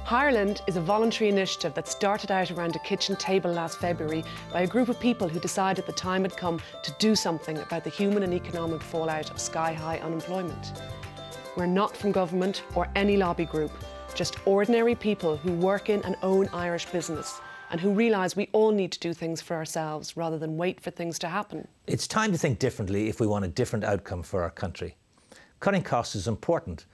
Hireland is a voluntary initiative that started out around a kitchen table last February by a group of people who decided the time had come to do something about the human and economic fallout of sky-high unemployment. We're not from government or any lobby group, just ordinary people who work in and own Irish business and who realise we all need to do things for ourselves rather than wait for things to happen. It's time to think differently if we want a different outcome for our country. Cutting costs is important,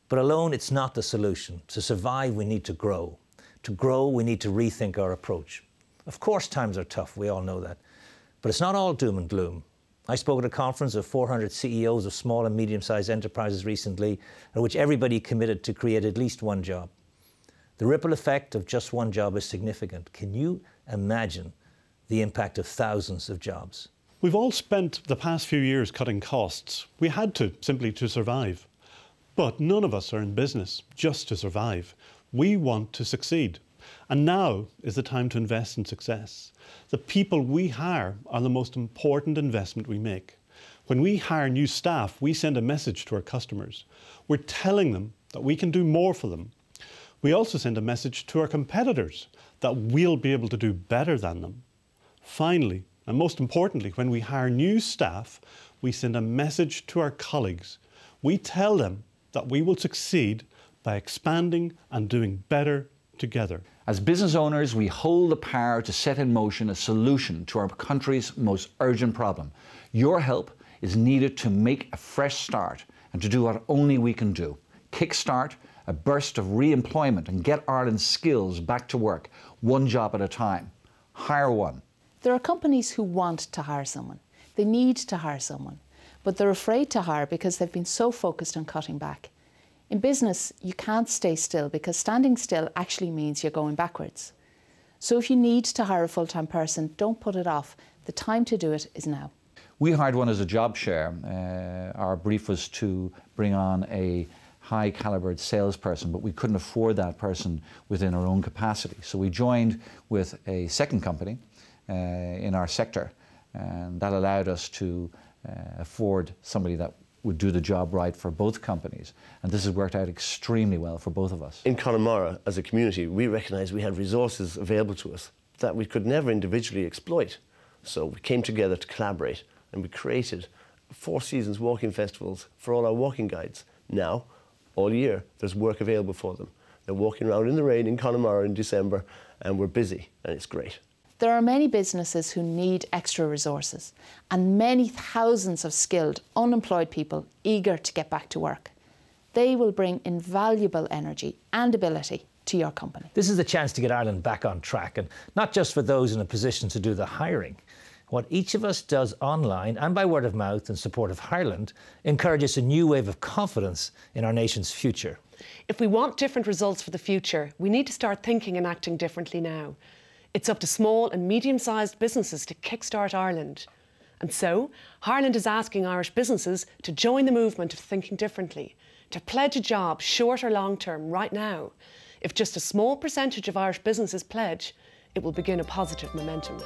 but alone it's not the solution. To survive, we need to grow. To grow, we need to rethink our approach. Of course, times are tough, we all know that. But it's not all doom and gloom. I spoke at a conference of 400 CEOs of small and medium-sized enterprises recently, in which everybody committed to create at least one job. The ripple effect of just one job is significant. Can you imagine the impact of thousands of jobs? We've all spent the past few years cutting costs. We had to, simply to survive. But none of us are in business just to survive. We want to succeed. And now is the time to invest in success. The people we hire are the most important investment we make. When we hire new staff, we send a message to our customers. We're telling them that we can do more for them. We also send a message to our competitors that we'll be able to do better than them. Finally, and most importantly, when we hire new staff, we send a message to our colleagues. We tell them that we will succeed by expanding and doing better together. As business owners, we hold the power to set in motion a solution to our country's most urgent problem. Your help is needed to make a fresh start and to do what only we can do. Kickstart a burst of re-employment and get Ireland's skills back to work, one job at a time. Hire one. There are companies who want to hire someone. They need to hire someone, but they're afraid to hire because they've been so focused on cutting back. In business, you can't stay still because standing still actually means you're going backwards. So if you need to hire a full-time person, don't put it off. The time to do it is now. We hired one as a job share. Our brief was to bring on a high-calibered salesperson, but we couldn't afford that person within our own capacity. So we joined with a second company in our sector, and that allowed us to afford somebody that would do the job right for both companies. And this has worked out extremely well for both of us. In Connemara, as a community, we recognised we had resources available to us that we could never individually exploit. So we came together to collaborate, and we created 4 seasons walking festivals for all our walking guides. Now, all year, there's work available for them. They're walking around in the rain in Connemara in December, and we're busy, and it's great. There are many businesses who need extra resources and many thousands of skilled, unemployed people eager to get back to work. They will bring invaluable energy and ability to your company. This is the chance to get Ireland back on track, and not just for those in a position to do the hiring. What each of us does online and by word of mouth in support of Hireland encourages a new wave of confidence in our nation's future. If we want different results for the future, we need to start thinking and acting differently now. It's up to small and medium-sized businesses to kickstart Ireland. And so, Hireland is asking Irish businesses to join the movement of thinking differently, to pledge a job, short or long term, right now. If just a small percentage of Irish businesses pledge, it will begin a positive momentum.